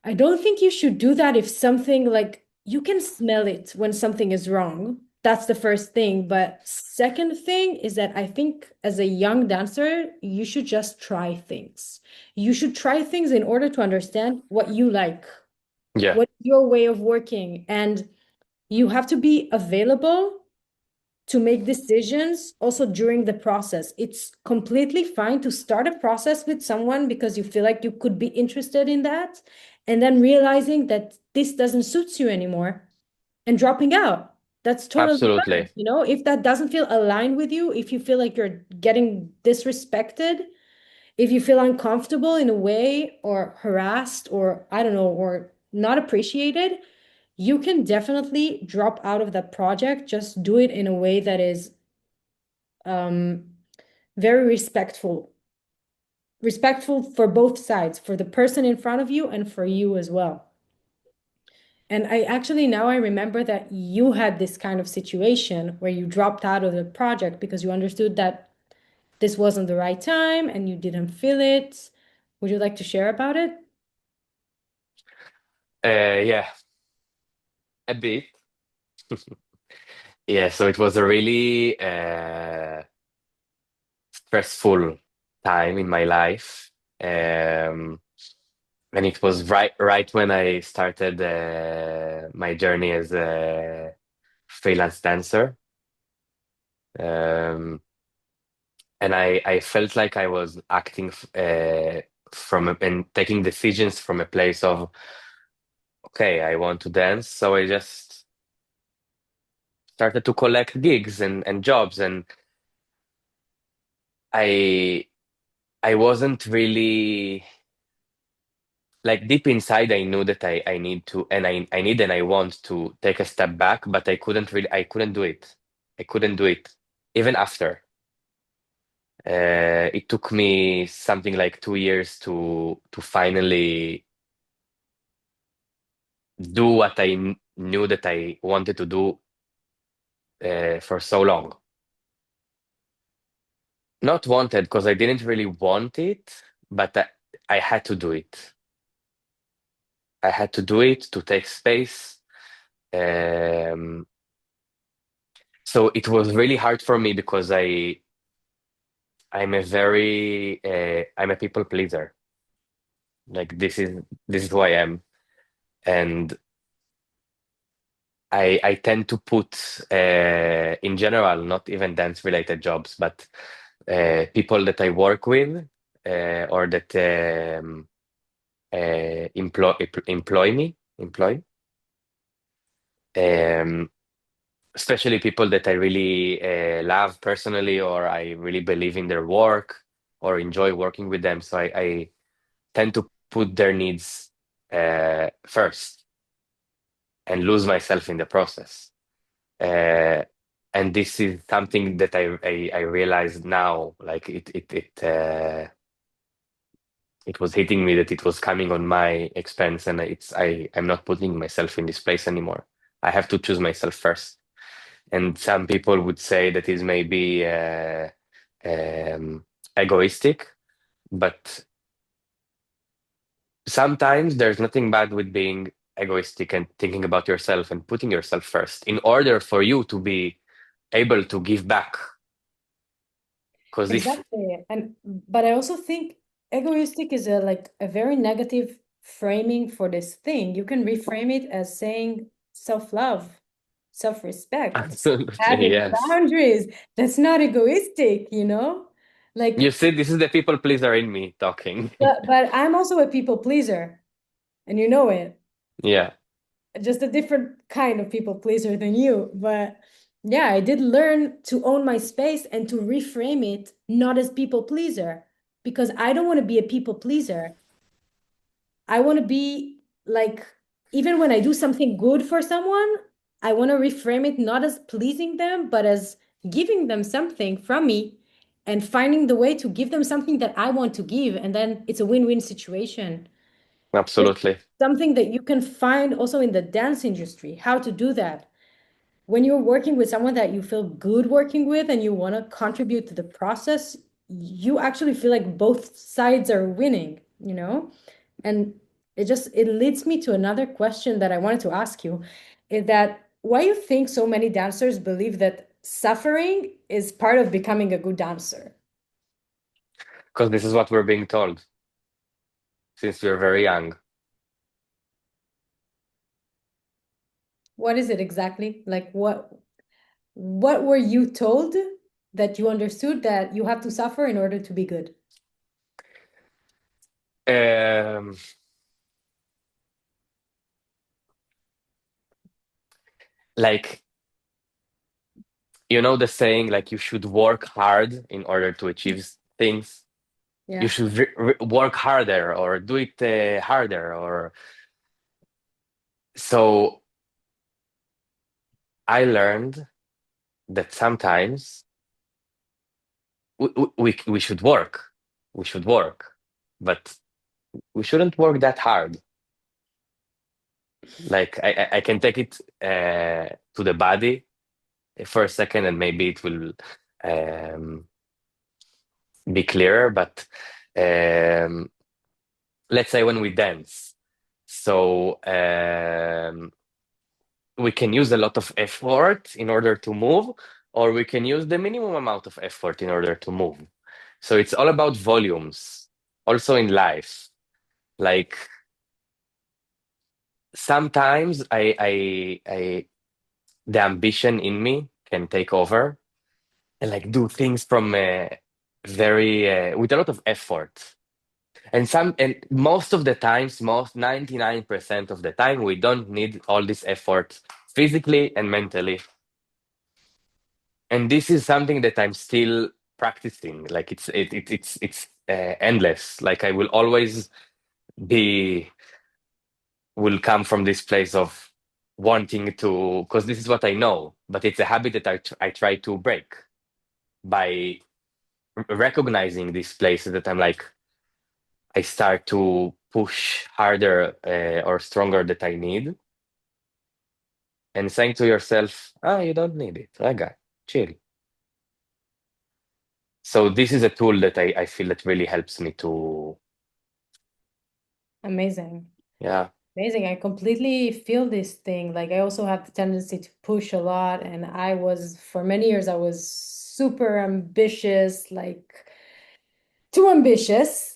I don't think you should do that if something like you can smell it when something is wrong. That's the first thing. But second thing is that I think as a young dancer, you should just try things. You should try things in order to understand what you like, yeah, what's your way of working. And you have to be available to make decisions also during the process. It's completely fine to start a process with someone because you feel like you could be interested in that, and then realizing that this doesn't suit you anymore and dropping out. That's totally fine. absolutely. If that doesn't feel aligned with you, if you feel like you're getting disrespected, if you feel uncomfortable in a way or harassed or I don't know, or not appreciated, you can definitely drop out of that project. Just do it in a way that is um, very respectful for both sides, for the person in front of you and for you as well. And I actually now I remember that you had this kind of situation where you dropped out of the project because you understood that this wasn't the right time and you didn't feel it. Would you like to share about it? Yeah, a bit. Yeah, so it was a really stressful time in my life. Um, and it was right when I started my journey as a freelance dancer. Um, and I felt like I was acting and taking decisions from a place of, okay, I want to dance, so I just started to collect gigs and jobs, and I I wasn't really like deep inside. I knew that I need to, and I need and I want to take a step back, but I couldn't do it. I couldn't do it even after. It took me something like 2 years to finally do what knew that I wanted to do for so long. Not wanted because I didn't really want it, but I had to do it. I had to do it to take space. Um, so it was really hard for me because I'm a people pleaser. Like this is who I am, and I tend to put in general, not even dance related jobs, but people that I work with or that employ um, especially people that I really love personally, or I really believe in their work or enjoy working with them. So I tend to put their needs first and lose myself in the process. Uh, and this is something that I realize now, like it was hitting me that it was coming on my expense, and I'm not putting myself in this place anymore. I have to choose myself first. And some people would say that is maybe um, egoistic, but sometimes there's nothing bad with being egoistic and thinking about yourself and putting yourself first in order for you to be able to give back. Because if Exactly. And but I also think egoistic is a very negative framing for this thing. You can reframe it as saying self-love, self-respect, Absolutely, having yes. boundaries. That's not egoistic, you know? You Like, see, this is the people pleaser in me talking. but I'm also a people pleaser, and you know it. Yeah, Just a different kind of people pleaser than you. But yeah, I did learn to own my space and to reframe it not as people pleaser, because I don't want to be a people pleaser. I want to be like, even when I do something good for someone, I want to reframe it not as pleasing them, but as giving them something from me and finding the way to give them something that I want to give. And then it's a win-win situation. It's absolutely. something that you can find also in the dance industry, how to do that. When you're working with someone that you feel good working with and you want to contribute to the process, you actually feel like both sides are winning, you know? And it leads me to another question that I wanted to ask you, is that why you think so many dancers believe that suffering is part of becoming a good dancer? Because this is what we're being told since we're very young. What is it exactly? Like what were you told that you understood that you have to suffer in order to be good? Um, like, you know the saying, like, you should work hard in order to achieve things. You Yeah. should work harder or do it harder. Or so I learned that sometimes we should work. We should work, but we shouldn't work that hard. Like I can take it to the body for a second, and maybe it will um, be clearer. But um, let's say when we dance, so we can use a lot of effort in order to move, or we can use the minimum amount of effort in order to move. So it's all about volumes, also in life. Like sometimes the ambition in me can take over and like do things from very with a lot of effort. And most of the times, most 99% of the time, we don't need all this effort physically and mentally. And this is something that I'm still practicing. Like it's endless. Like I will always be will come from this place of wanting to, because this is what I know, but it's a habit that I try to break by recognizing these places that I'm like, I start to push harder or stronger that I need, and saying to yourself, ah, you don't need it. Rega, chill. So this is a tool that I feel that really helps me to, Amazing. yeah, Amazing. I completely feel this thing. Like I also have the tendency to push a lot, and for many years I was super ambitious, like too ambitious.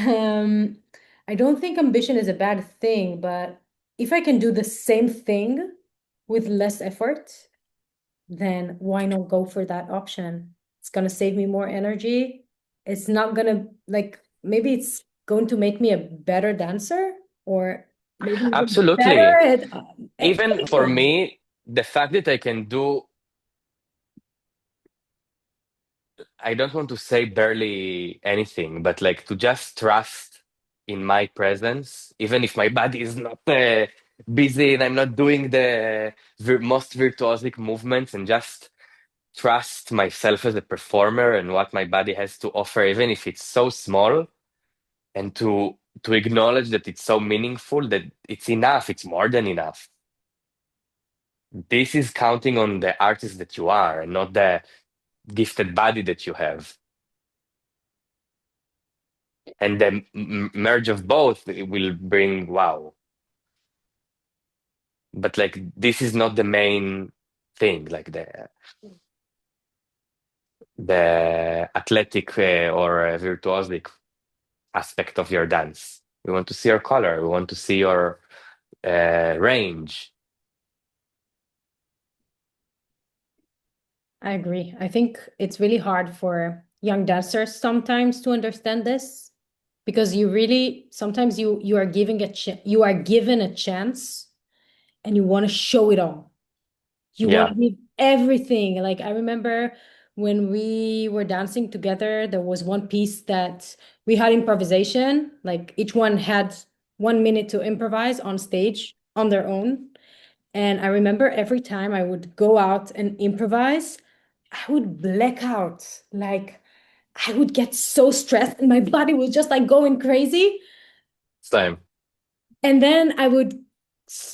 Um, I don't think ambition is a bad thing, but if I can do the same thing with less effort, then why not go for that option? It's gonna save me more energy. It's not gonna like maybe it's going to make me a better dancer or maybe even better absolutely. at Even for anything. me, the fact that I can do, I don't want to say barely anything, but like to just trust in my presence, even if my body is not busy and I'm not doing the most virtuosic movements, and just trust myself as a performer and what my body has to offer, even if it's so small, and to acknowledge that it's so meaningful, that it's enough, it's more than enough. This is counting on the artist that you are and not the gifted body that you have. And the merge of both will bring wow. But like this is not the main thing, like the athletic or virtuosic aspect of your dance. We want to see your color. We want to see your range. I agree. I think it's really hard for young dancers sometimes to understand this because you really sometimes you are giving you are given a chance and you want to show it all. You want Yeah, to give everything. Like I remember when we were dancing together, there was one piece that we had improvisation. Like each one had 1 minute to improvise on stage on their own. And I remember every time I would go out and improvise, I would black out. Like I would get so stressed and my body was just like going crazy. same. And then I would,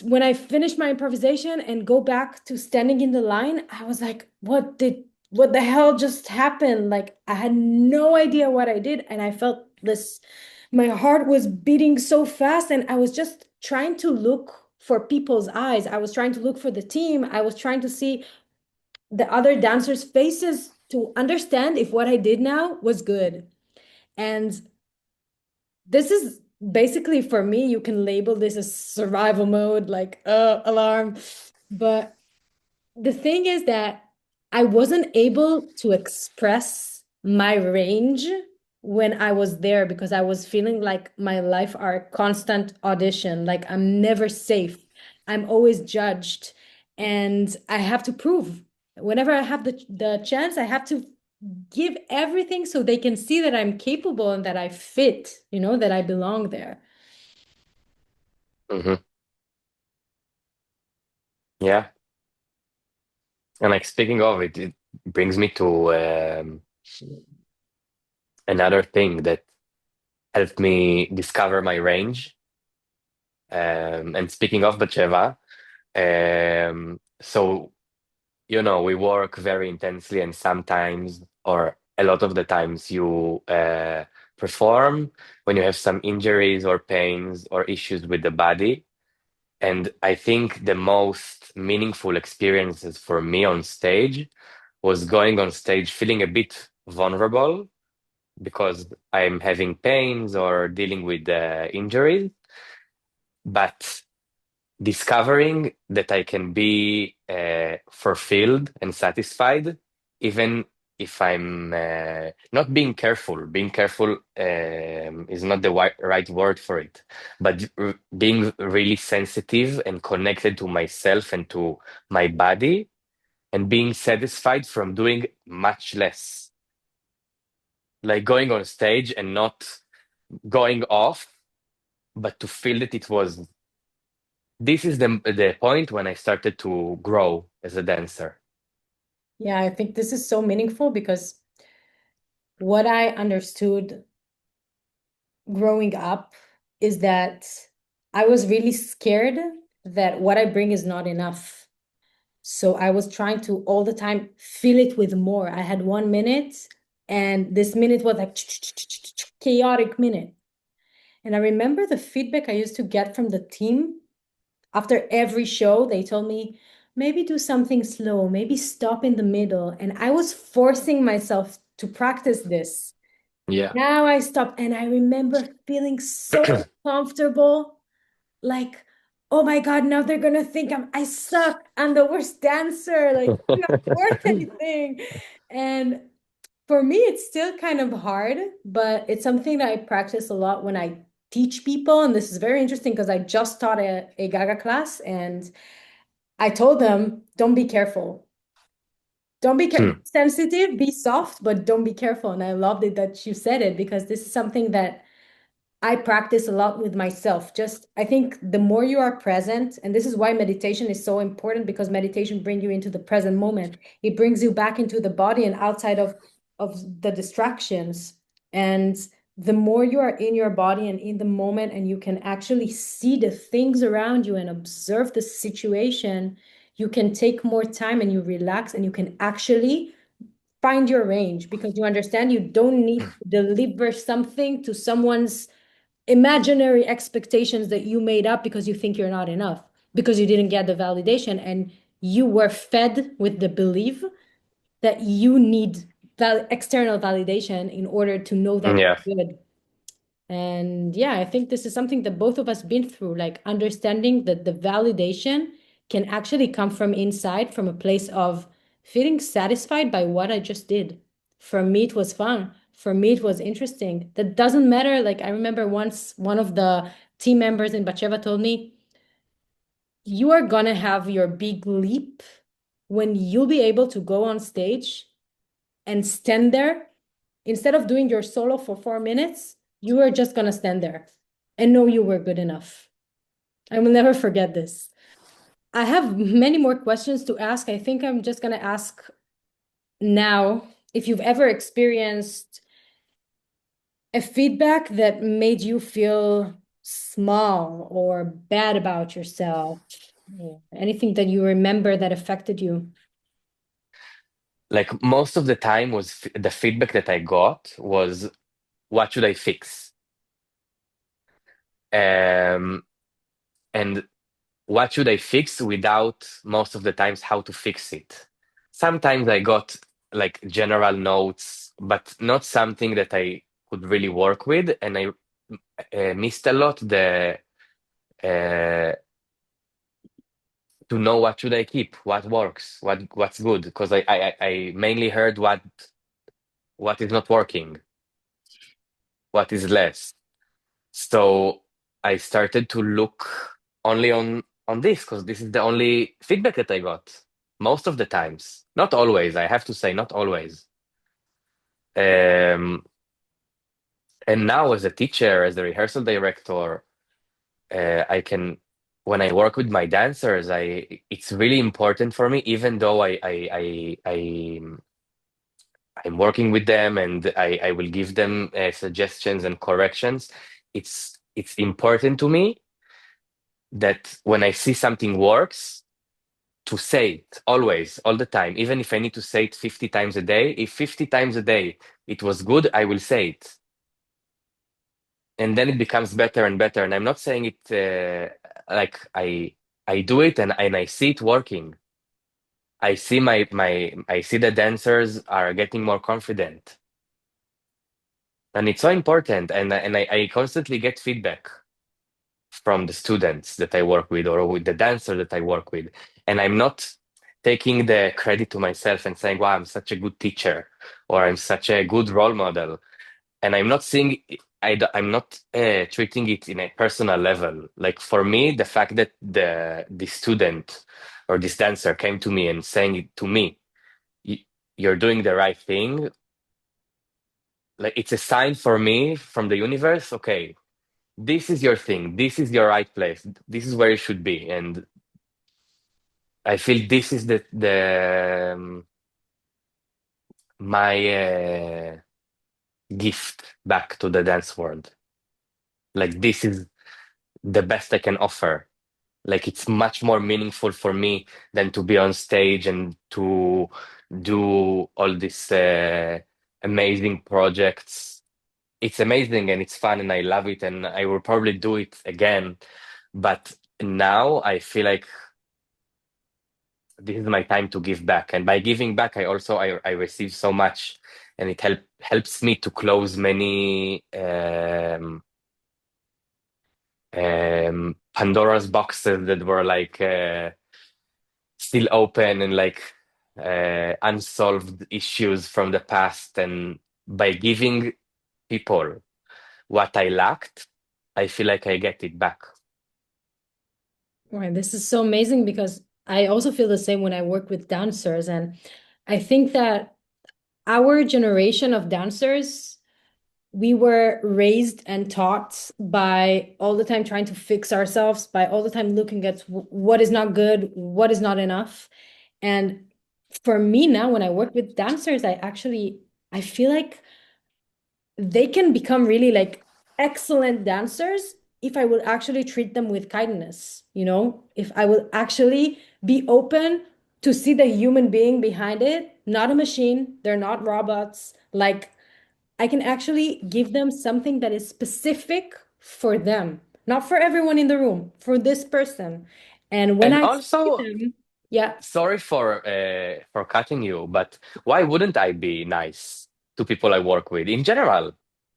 when I finished my improvisation and go back to standing in the line, I was like, what the hell just happened? Like, I had no idea what I did. And I felt this, my heart was beating so fast. And I was just trying to look for people's eyes. I was trying to look for the team. I was trying to see the other dancers' faces to understand if what I did now was good. And this is basically for me, you can label this as survival mode, like alarm. But the thing is that I wasn't able to express my range when I was there because I was feeling like my life are a constant audition, like I'm never safe. I'm always judged and I have to prove. Whenever I have the chance, I have to give everything so they can see that I'm capable and that I fit, that I belong there. Hmm. Yeah. And like speaking of it, it brings me to another thing that helped me discover my range. And speaking of Batsheva, so we work very intensely, and sometimes, or a lot of the times, you perform when you have some injuries or pains or issues with the body. And I think the most meaningful experiences for me on stage was going on stage feeling a bit vulnerable because I'm having pains or dealing with injuries, but discovering that I can be fulfilled and satisfied, even if I'm not being careful. Being careful is not the right word for it, but being really sensitive and connected to myself and to my body, and being satisfied from doing much less, like going on stage and not going off, but to feel that it was. This is the point when I started to grow as a dancer. Yeah, I think this is so meaningful because what I understood growing up is that I was really scared that what I bring is not enough. So I was trying to all the time fill it with more. I had 1 minute, and this minute was like chaotic minute. And I remember the feedback I used to get from the team after every show. They told me, maybe do something slow, maybe stop in the middle. And I was forcing myself to practice this. Yeah. Now I stopped, and I remember feeling so comfortable, like, oh my God, now they're gonna think I suck. I'm the worst dancer. Like, I'm not worth anything. And for me, it's still kind of hard, but it's something that I practice a lot when I teach people. And this is very interesting because I just taught a Gaga class and I told them, don't be careful. Don't be Hmm. sensitive, be soft, but don't be careful. And I loved it that you said it because this is something that I practice a lot with myself. Just, I think the more you are present, and this is why meditation is so important because meditation brings you into the present moment. It brings you back into the body and outside of the distractions. And the more you are in your body and in the moment, and you can actually see the things around you and observe the situation, you can take more time and you relax and you can actually find your range because you understand you don't need to deliver something to someone's imaginary expectations that you made up because you think you're not enough, because you didn't get the validation and you were fed with the belief that you need external validation in order to know that Yeah. you're good. And yeah, I think this is something that both of us been through, like understanding that the validation can actually come from inside, from a place of feeling satisfied by what I just did. For me, it was fun. For me, it was interesting. That doesn't matter. Like I remember once one of the team members in Batsheva told me, you are gonna have your big leap when you'll be able to go on stage and stand there. Instead of doing your solo for 4 minutes, you are just gonna stand there and know you were good enough. I will never forget this. I have many more questions to ask. I think I'm just gonna ask now if you've ever experienced a feedback that made you feel small or bad about yourself, or anything that you remember that affected you. Like most of the time was the feedback that I got was, what should I fix? Um, and what should I fix without most of the times how to fix it. Sometimes I got like general notes, but not something that I could really work with, and I missed a lot the uh, to know what should I keep, what works, what's good, because I mainly heard what is not working, what is less. So I started to look only on this because this is the only feedback that I got most of the times. Not always, I have to say, not always. Um, and now as a teacher, as a rehearsal director, I can when I work with my dancers, I it's really important for me, even though I'm working with them and I will give them suggestions and corrections. It's important to me that when I see something works, to say it always, all the time, even if I need to say it 50 times a day. If 50 times a day it was good, I will say it. And then it becomes better and better. And I'm not saying it like I do it and I see it working. I see I see the dancers are getting more confident. And it's so important. I constantly get feedback from the students that I work with or with the dancer that I work with. And I'm not taking the credit to myself and saying, wow, I'm such a good teacher or I'm such a good role model. And I'm not seeing, I'm not treating it in a personal level. Like for me, the fact that the student or this dancer came to me and saying it to me, "Y- you're doing the right thing." Like it's a sign for me from the universe. Okay, this is your thing. This is your right place. This is where you should be. And I feel this is the my gift back to the dance world. Like this is the best I can offer. Like it's much more meaningful for me than to be on stage and to do all these amazing projects. It's amazing and it's fun and I love it and I will probably do it again. But now I feel like this is my time to give back. And by giving back, I receive so much, and it helps me to close many Pandora's boxes that were like still open and like unsolved issues from the past. And by giving people what I lacked, I feel like I get it back. Right, this is so amazing because I also feel the same when I work with dancers. And I think that our generation of dancers, we were raised and taught by all the time trying to fix ourselves, by all the time looking at what is not good, what is not enough. And for me now, when I work with dancers, I feel like they can become really like excellent dancers if I will actually treat them with kindness, if I will actually be open to see the human being behind it, not a machine, they're not robots. Like I can actually give them something that is specific for them, not for everyone in the room, for this person. And when And I see also, them, yeah. sorry for cutting you, but why wouldn't I be nice to people I work with in general?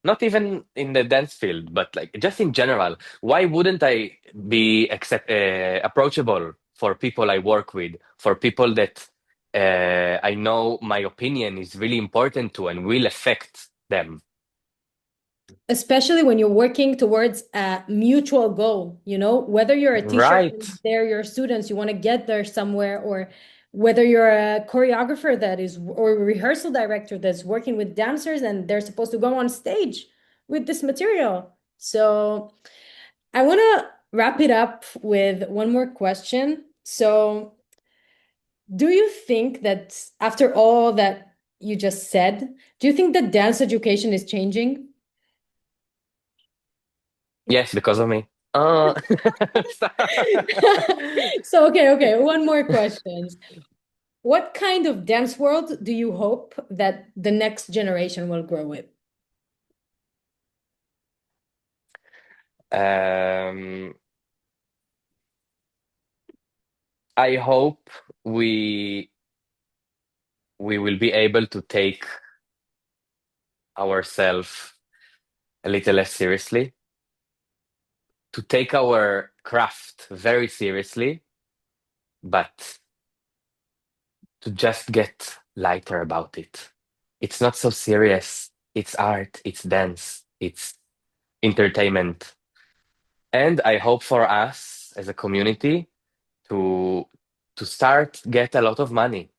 Not even in the dance field, but like just in general. Why wouldn't I be approachable for people I work with, for people that I know my opinion is really important to and will affect them. Especially when you're working towards a mutual goal, whether you're a teacher Right. and they're your students, you want to get there somewhere, or whether you're a choreographer or a rehearsal director that's working with dancers and they're supposed to go on stage with this material. So I want to wrap it up with one more question. So, do you think that after all that you just said, do you think that dance education is changing? Yes, because of me. So, okay, one more question. What kind of dance world do you hope that the next generation will grow with? Um, I hope we we will be able to take ourselves a little less seriously, to take our craft very seriously, but to just get lighter about it. It's not so serious. It's art, it's dance, it's entertainment. And I hope for us as a community to start get a lot of money.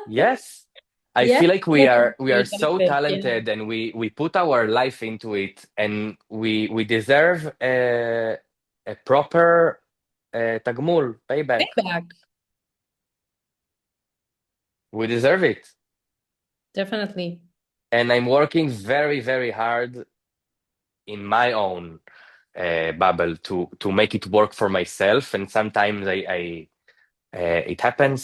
Yes. I Yeah, feel like we are definitely. so Yeah. talented and we put our life into it and we deserve a proper tagmul, payback. Payback, We deserve it. definitely. And I'm working very, very hard in my own bubble to make it work for myself. And sometimes I it happens.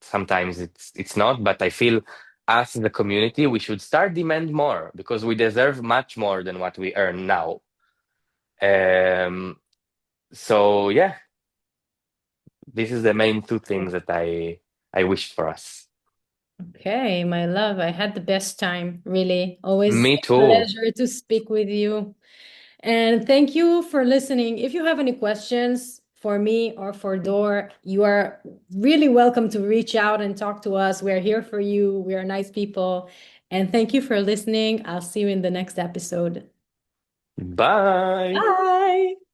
Sometimes it's not. But I feel us as a community, we should start demand more because we deserve much more than what we earn now. Um, so yeah, this is the main two things that I wished for us. Okay, my love, I had the best time, really. Always Me a too. pleasure to speak with you. And thank you for listening. If you have any questions for me or for Dor, you are really welcome to reach out and talk to us. We're here for you. We are nice people. And thank you for listening. I'll see you in the next episode. Bye. Bye.